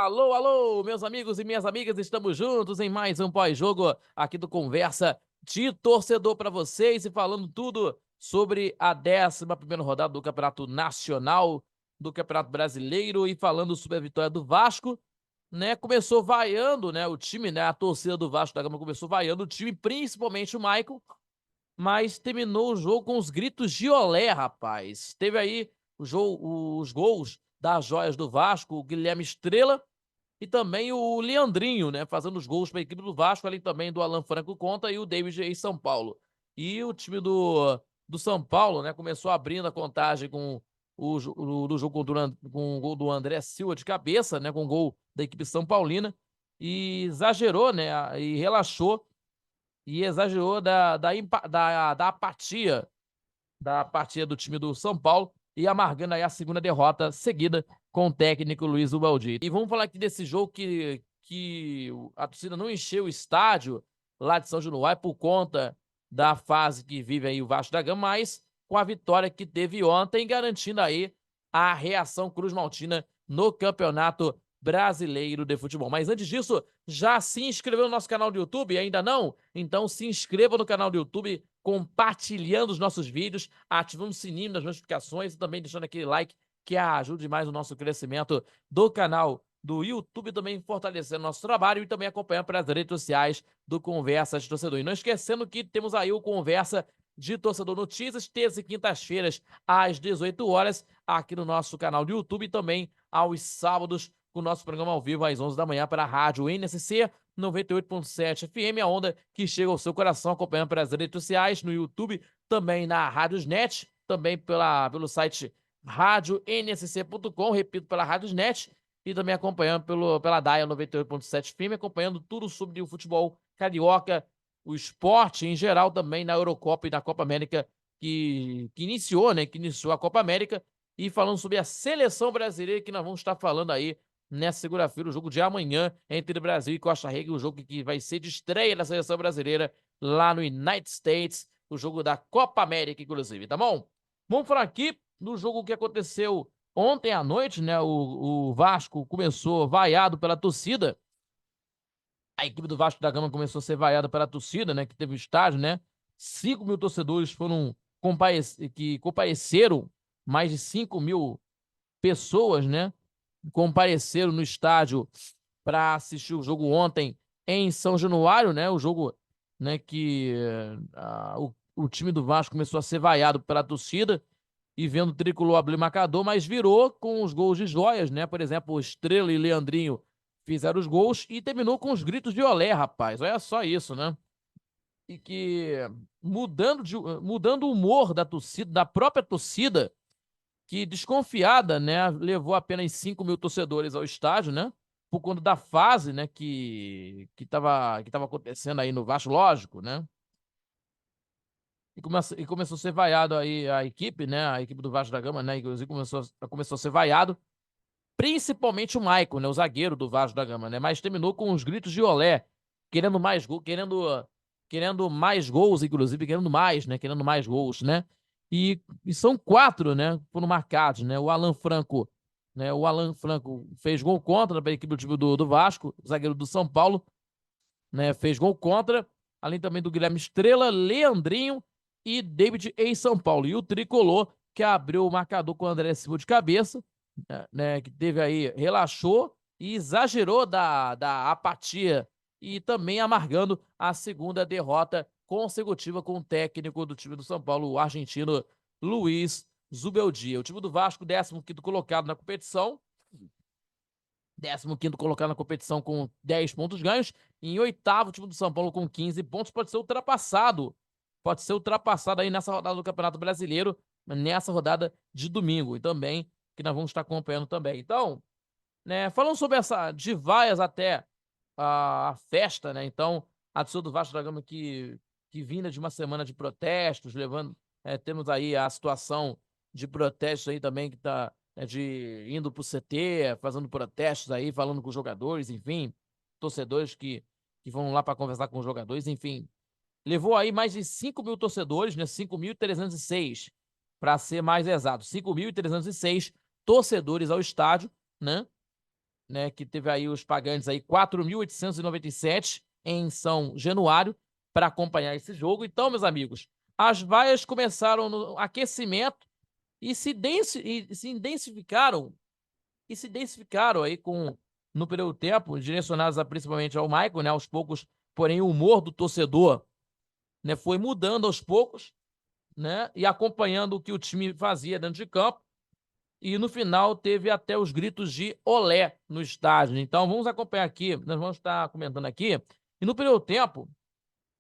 Alô, alô, meus amigos e minhas amigas, estamos juntos em mais um pós-jogo aqui do Conversa de Torcedor para vocês e falando tudo sobre a 11ª rodada do Campeonato Nacional, do Campeonato Brasileiro e falando sobre a vitória do Vasco, né? Começou vaiando, né, o time, né, a torcida do Vasco da Gama começou vaiando o time, principalmente o Maicon, mas terminou o jogo com os gritos de olé, rapaz. Teve aí os gols das joias do Vasco, o Guilherme Estrela e também o Leandrinho, né, fazendo os gols para a equipe do Vasco, além também do Alan Franco Conta e o David em São Paulo. E o time do São Paulo, né, começou abrindo a contagem com do jogo com o gol do André Silva de cabeça, né, com o gol da equipe São Paulina, e exagerou, né, e relaxou e exagerou da apatia da partida do time do São Paulo e amargando aí a segunda derrota seguida com o técnico Luiz Ubaldi. E vamos falar aqui desse jogo que a torcida não encheu o estádio lá de São Januário por conta da fase que vive aí o Vasco da Gama, mas com a vitória que teve ontem, garantindo aí a reação Cruz Maltina no Campeonato Brasileiro de Futebol. Mas antes disso, já se inscreveu no nosso canal do YouTube? Ainda não? Então se inscreva no canal do YouTube, compartilhando os nossos vídeos, ativando o sininho das notificações e também deixando aquele like que ajude demais o nosso crescimento do canal do YouTube, também fortalecendo nosso trabalho e também acompanhando pelas redes sociais do Conversa de Torcedor. E não esquecendo que temos aí o Conversa de Torcedor Notícias, terças e quintas-feiras, às 18 horas, aqui no nosso canal do YouTube e também aos sábados, com o nosso programa ao vivo às 11 da manhã para a Rádio NSC 98.7 FM, a onda que chega ao seu coração, acompanhando pelas redes sociais, no YouTube, também na Rádiosnet, também pelo site radioNSC.com, repito, pela Rádiosnet, e também acompanhando pela DAIA 98.7 FM, acompanhando tudo sobre o futebol carioca, o esporte em geral, também na Eurocopa e na Copa América, que iniciou, né, que iniciou a Copa América, e falando sobre a seleção brasileira, que nós vamos estar falando aí nessa segunda-feira, o jogo de amanhã entre Brasil e Costa Rica, o jogo que vai ser de estreia da seleção brasileira lá no United States, o jogo da Copa América, inclusive, tá bom? Vamos falar aqui do jogo que aconteceu ontem à noite, né? O Vasco começou vaiado pela torcida. A equipe do Vasco da Gama começou a ser vaiada pela torcida, né? Que teve o estádio, né? 5 mil torcedores que compareceram, mais de 5 mil pessoas, né? Compareceram no estádio para assistir o jogo ontem em São Januário, né? O jogo, né, que o time do Vasco começou a ser vaiado pela torcida e vendo o tricolor abrir marcador, mas virou com os gols de joias, né? Por exemplo, o Estrela e Leandrinho fizeram os gols e terminou com os gritos de olé, rapaz. Olha só isso, né? E que mudando o humor da torcida, da própria torcida, que desconfiada, né, levou apenas 5 mil torcedores ao estádio, né, por conta da fase, né, que tava acontecendo aí no Vasco, lógico, né, e começou a ser vaiado aí a equipe do Vasco da Gama, né, inclusive começou a ser vaiado, principalmente o Maicon, né, o zagueiro do Vasco da Gama, né, mas terminou com os gritos de olé, querendo mais gol, querendo mais gols, inclusive, querendo mais gols, né? E são 4, né? Foram marcados, né? O Alan Franco fez gol contra para a equipe do time do Vasco, zagueiro do São Paulo, né? Fez gol contra, além também do Guilherme Estrela, Leandrinho e David em São Paulo. E o tricolor, que abriu o marcador com o André Silva de cabeça, né? Que teve aí, relaxou e exagerou da apatia e também amargando a segunda derrota consecutiva com o técnico do time do São Paulo, o argentino Luiz Zubeldia. O time do Vasco, 15º colocado na competição, 15º colocado na competição com 10 pontos ganhos, e em oitavo, o time do São Paulo com 15 pontos, pode ser ultrapassado aí nessa rodada do Campeonato Brasileiro, nessa rodada de domingo, e também, que nós vamos estar acompanhando também. Então, né, falando sobre essa de vaias até a festa, né? Então, a torcida do Vasco da Gama que vinda de uma semana de protestos, temos aí a situação de protestos aí também que tá de indo pro CT, fazendo protestos aí, falando com os jogadores, enfim, torcedores que vão lá para conversar com os jogadores, enfim. Levou aí mais de 5 mil torcedores, né? 5.306, para ser mais exato, 5.306 torcedores ao estádio, né? né, que teve aí os pagantes aí 4.897 em São Januário para acompanhar esse jogo. Então, meus amigos, as vaias começaram no aquecimento e se densificaram aí no período do tempo, direcionadas principalmente ao Michael, né, aos poucos, porém o humor do torcedor, né, foi mudando aos poucos, né, e acompanhando o que o time fazia dentro de campo. E no final teve até os gritos de olé no estádio. Então vamos acompanhar aqui, nós vamos estar comentando aqui. E no primeiro tempo,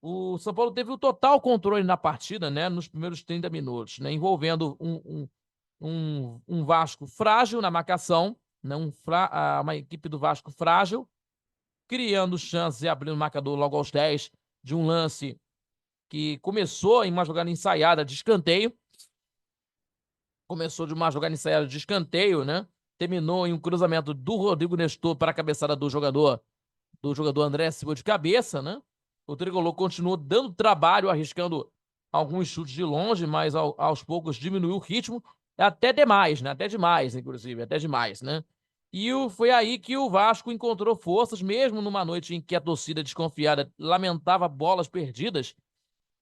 o São Paulo teve o total controle na partida, né, nos primeiros 30 minutos, né, envolvendo um Vasco frágil na marcação, né, uma equipe do Vasco frágil, criando chances e abrindo o marcador logo aos 10 de um lance que começou em uma jogada ensaiada de escanteio. Começou de uma jogada ensaiada de escanteio, né? Terminou em um cruzamento do Rodrigo Nestor para a cabeçada do jogador André Silva de cabeça, né? O Tricolor continuou dando trabalho, arriscando alguns chutes de longe, mas aos poucos diminuiu o ritmo, até demais, né? Até demais, inclusive, até demais, né? E foi aí que o Vasco encontrou forças, mesmo numa noite em que a torcida desconfiada lamentava bolas perdidas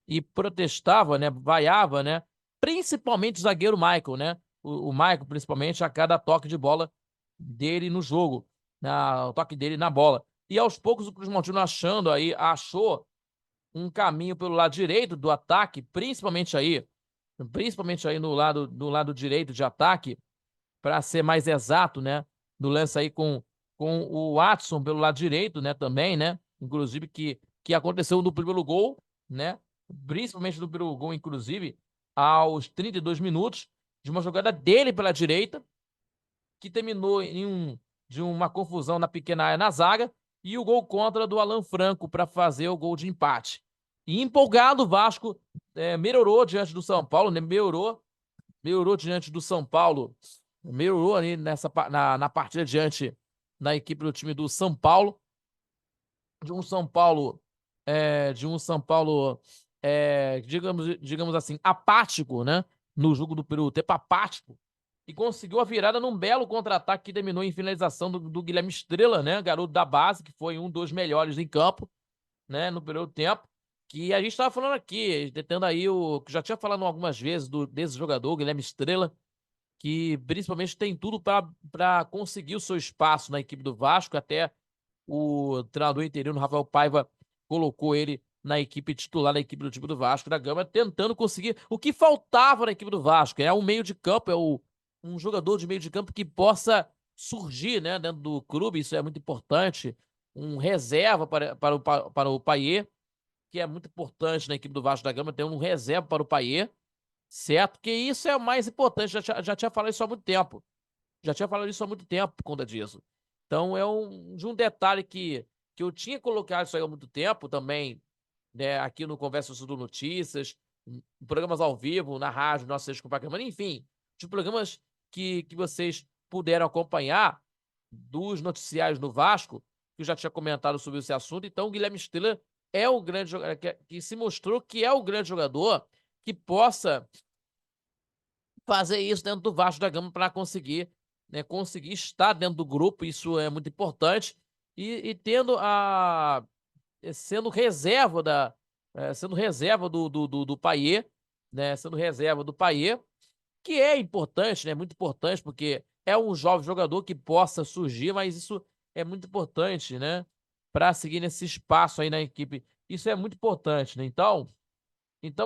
e protestava, né? Vaiava, né? Principalmente o zagueiro Michael, né? O Michael, principalmente, a cada toque de bola dele no jogo, o toque dele na bola. E aos poucos o Cruz Maltino achou um caminho pelo lado direito do ataque, principalmente aí no lado direito de ataque, para ser mais exato, né? No lance aí com o Watson pelo lado direito, né? Também, né? Inclusive que aconteceu no primeiro gol, né? Principalmente no primeiro gol, inclusive, aos 32 minutos, de uma jogada dele pela direita, que terminou de uma confusão na pequena área na zaga, e o gol contra do Alan Franco para fazer o gol de empate. E empolgado, o Vasco melhorou diante do São Paulo, né? Melhorou diante do São Paulo, melhorou ali na partida diante da equipe do time do São Paulo, de um São Paulo, digamos assim, apático, né? No jogo do primeiro tempo, apático, e conseguiu a virada num belo contra-ataque que terminou em finalização do Guilherme Estrela, né? Garoto da base, que foi um dos melhores em campo, né? No primeiro tempo. Que a gente estava falando aqui, tentando aí que já tinha falado algumas vezes desse jogador, Guilherme Estrela, que principalmente tem tudo para conseguir o seu espaço na equipe do Vasco. Até o treinador interino, Rafael Paiva, colocou ele na equipe titular da equipe do time do Vasco da Gama, tentando conseguir o que faltava na equipe do Vasco. É um meio de campo, um jogador de meio de campo que possa surgir, né, dentro do clube. Isso é muito importante. Um reserva para o Payet, que é muito importante na equipe do Vasco da Gama, ter um reserva para o Payet, certo? Porque isso é o mais importante. Já tinha falado isso há muito tempo. Já tinha falado isso há muito tempo por conta disso. Então, de um detalhe que eu tinha colocado isso aí há muito tempo também, né, aqui no Conversa do Notícias, em programas ao vivo, na rádio, nossa Sexta Compartilhamento, enfim, de programas que vocês puderam acompanhar dos noticiários do Vasco, que eu já tinha comentado sobre esse assunto. Então, o Guilherme Estrela é o grande jogador, que se mostrou que é o grande jogador que possa fazer isso dentro do Vasco da Gama para conseguir, né, conseguir estar dentro do grupo. Isso é muito importante. E sendo reserva do Payet, né, sendo reserva do Payet, que é importante, né, muito importante, porque é um jovem jogador que possa surgir, mas isso é muito importante, né, para seguir nesse espaço aí na equipe. Isso é muito importante, né? Então,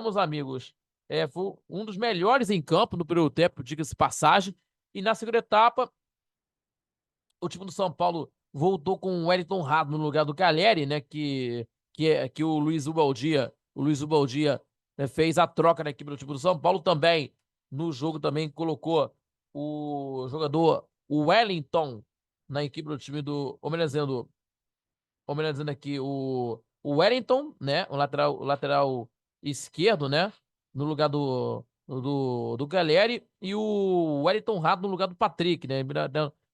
meus amigos, foi um dos melhores em campo no primeiro tempo, diga-se passagem. E na segunda etapa, o time do São Paulo voltou com o Wellington Rato no lugar do Calleri, né? Que o Luiz Ubaldia, né, fez a troca na equipe do time do São Paulo. Também, no jogo, também colocou o jogador o Wellington na equipe do time do. Homenageando aqui o Wellington, né? O lateral esquerdo, né? No lugar do Galleri, e o Wellington Rato no lugar do Patrick, né?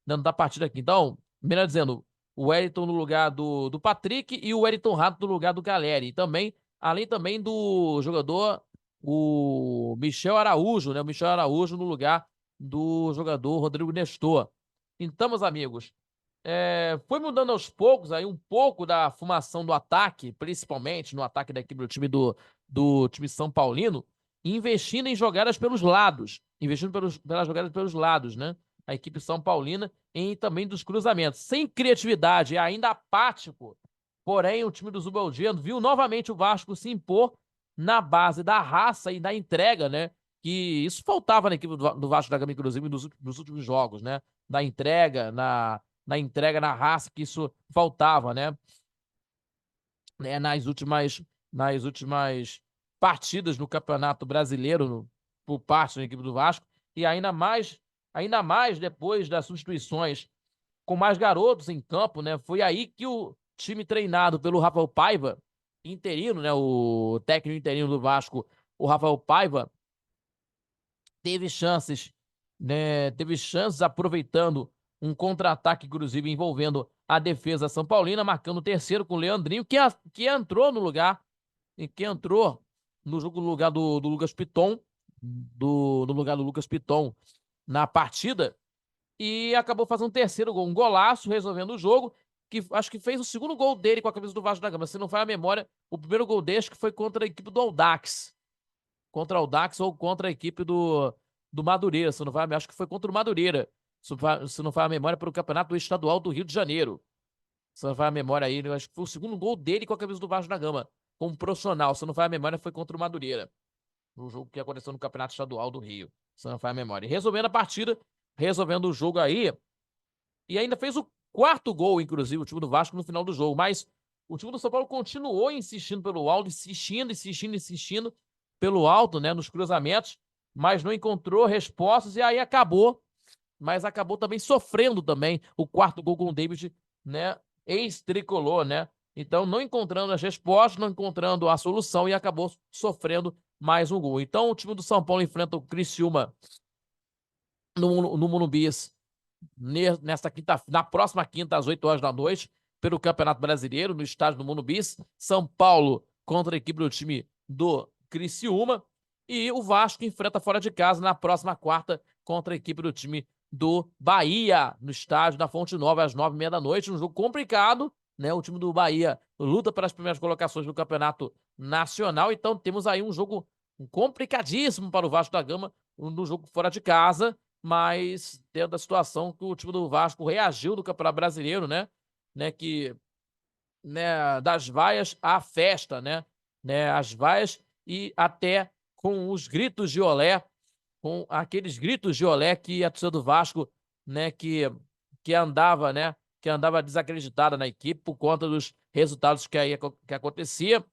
Dentro da partida aqui. Então, melhor dizendo, o Wellington no lugar do Patrick e o Wellington Rato no lugar do Galleri. E também, além também do jogador, o Michel Araújo, né? O Michel Araújo no lugar do jogador Rodrigo Nestor. Então, meus amigos, foi mudando aos poucos aí um pouco da formação do ataque, principalmente no ataque da equipe do time São Paulino, investindo em jogadas pelos lados, investindo pelas jogadas pelos lados, né? A equipe São Paulina e também dos cruzamentos, sem criatividade, ainda apático. Porém, o time do Zubeldino viu novamente o Vasco se impor na base da raça e da entrega, né? Que isso faltava na equipe do Vasco da Gama, inclusive, nos últimos jogos, né? Da entrega, na entrega, na raça, que isso faltava, né? Nas últimas partidas no Campeonato Brasileiro, por parte da equipe do Vasco, e ainda mais depois das substituições com mais garotos em campo, né? Foi aí que o time treinado pelo Rafael Paiva, interino, né? O técnico interino do Vasco, o Rafael Paiva, teve chances, né? Teve chances aproveitando um contra-ataque, inclusive, envolvendo a defesa São Paulina, marcando o terceiro com o Leandrinho, que entrou no lugar, e que entrou no jogo no lugar do Lucas Piton, no lugar do Lucas Piton na partida, e acabou fazendo um terceiro gol, um golaço, resolvendo o jogo, que acho que fez o segundo gol dele com a camisa do Vasco da Gama. Se não falha a memória, o primeiro gol dele acho que foi contra a equipe do Audax. Contra o Audax ou contra a equipe do Madureira. Se não falha, acho que foi contra o Madureira. Se não falha a memória, pelo Campeonato Estadual do Rio de Janeiro. Se não falha a memória aí, eu acho que foi o segundo gol dele com a camisa do Vasco da Gama, como profissional. Se não falha a memória, foi contra o Madureira, no jogo que aconteceu no Campeonato Estadual do Rio. Se não falha a memória. E resolvendo a partida, resolvendo o jogo aí, e ainda fez o quarto gol, inclusive, o time do Vasco no final do jogo. Mas o time do São Paulo continuou insistindo pelo alto, insistindo pelo alto, né, nos cruzamentos, mas não encontrou respostas e aí acabou, mas acabou também sofrendo também o quarto gol com o David, né, ex-tricolor, né? Então, não encontrando as respostas, não encontrando a solução e acabou sofrendo mais um gol. Então, o time do São Paulo enfrenta o Criciúma no Monumbis na próxima quinta, às 8 horas da noite, pelo Campeonato Brasileiro, no estádio do Monumbis. São Paulo contra a equipe do time do Criciúma. E o Vasco enfrenta fora de casa na próxima quarta contra a equipe do time do Bahia, no estádio da Fonte Nova, às 9h30 da noite. Um jogo complicado, né? O time do Bahia luta pelas primeiras colocações do Campeonato Nacional. Então temos aí um jogo complicadíssimo para o Vasco da Gama, no jogo fora de casa, mas dentro da situação que o time do Vasco reagiu no Campeonato Brasileiro, né? Que, né, das vaias à festa, né? As vaias e até com os gritos de olé, com aqueles gritos de olé que a torcida do Vasco, né, que andava, né, que andava desacreditada na equipe por conta dos resultados que acontecia,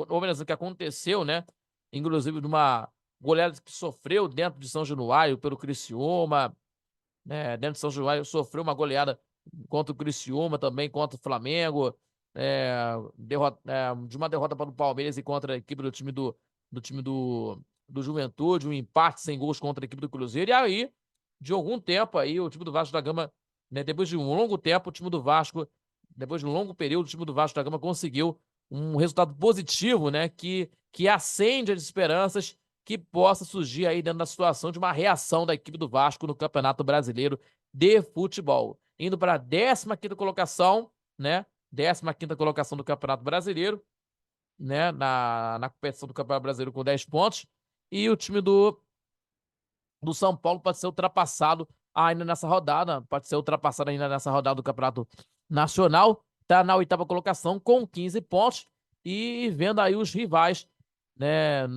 ou melhor, que aconteceu, né? Inclusive de uma goleada que sofreu dentro de São Januário pelo Criciúma, né? Dentro de São Januário sofreu uma goleada contra o Criciúma, também contra o Flamengo, de uma derrota para o Palmeiras e contra a equipe do time do Juventude, um empate sem gols contra a equipe do Cruzeiro. E aí, de algum tempo aí, o time do Vasco da Gama, né, depois de um longo tempo, depois de um longo período, o time do Vasco da Gama conseguiu um resultado positivo, né, que acende as esperanças que possa surgir aí dentro da situação de uma reação da equipe do Vasco no Campeonato Brasileiro de Futebol. Indo para a 15ª colocação, né, 15ª colocação do Campeonato Brasileiro, né, na competição do Campeonato Brasileiro com 10 pontos, e o time do São Paulo pode ser ultrapassado ainda nessa rodada, do Campeonato Nacional, está na 8ª colocação com 15 pontos, e vendo aí os rivais, né,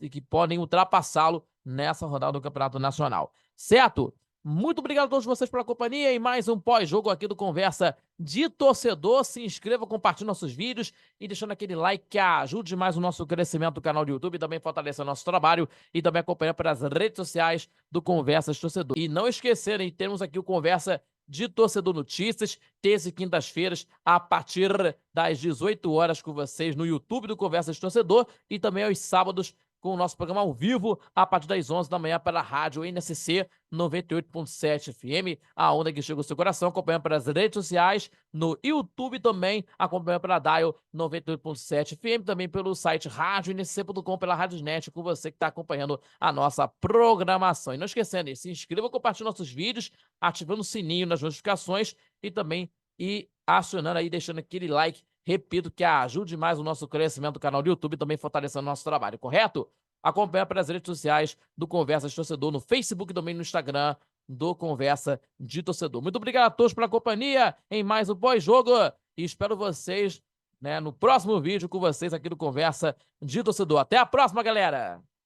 que podem ultrapassá-lo nessa rodada do Campeonato Nacional. Certo? Muito obrigado a todos vocês pela companhia e mais um pós-jogo aqui do Conversa de Torcedor. Se inscreva, compartilhe nossos vídeos e deixando aquele like que ajude mais o nosso crescimento do canal do YouTube, também fortaleça o nosso trabalho e também acompanhar pelas redes sociais do Conversa de Torcedor. E não esquecerem, temos aqui o Conversa de Torcedor Notícias, terça e quintas-feiras, a partir das 18 horas com vocês no YouTube do Conversa de Torcedor e também aos sábados com o nosso programa ao vivo a partir das 11 da manhã pela rádio NSC 98.7 FM, a onda que chega ao seu coração, acompanhando pelas redes sociais, no YouTube também, acompanhando pela Dial 98.7 FM, também pelo site radioNSC.com, pela Radiosnet, com você que está acompanhando a nossa programação. E não esquecendo, se inscreva, compartilhe nossos vídeos, ativando o sininho nas notificações e também acionando aí, deixando aquele like, repito, que ajude mais o nosso crescimento do canal do YouTube, também fortalecendo o nosso trabalho, correto? Acompanha pelas redes sociais do Conversa de Torcedor, no Facebook e também no Instagram do Conversa de Torcedor. Muito obrigado a todos pela companhia em mais um pós-jogo e espero vocês, né, no próximo vídeo com vocês aqui do Conversa de Torcedor. Até a próxima, galera!